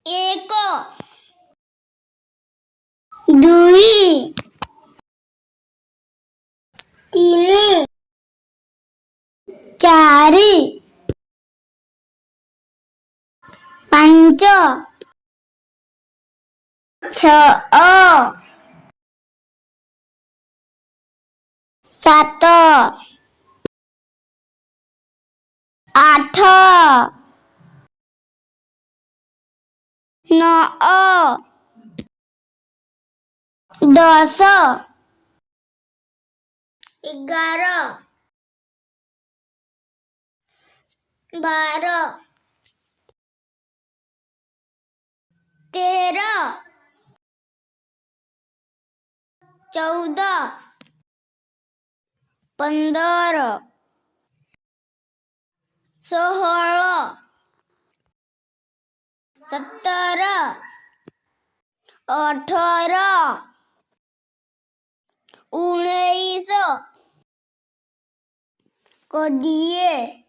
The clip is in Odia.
ଏକ, ଦୁଇ, ତିନି, ଚାରି, ପାଞ୍ଚ, ଛଅ, ସାତ, ଆଠ, ନଅ, ଦଶ, 11, 12, 13, 14, 15, 16, 17, 18, 19, 20,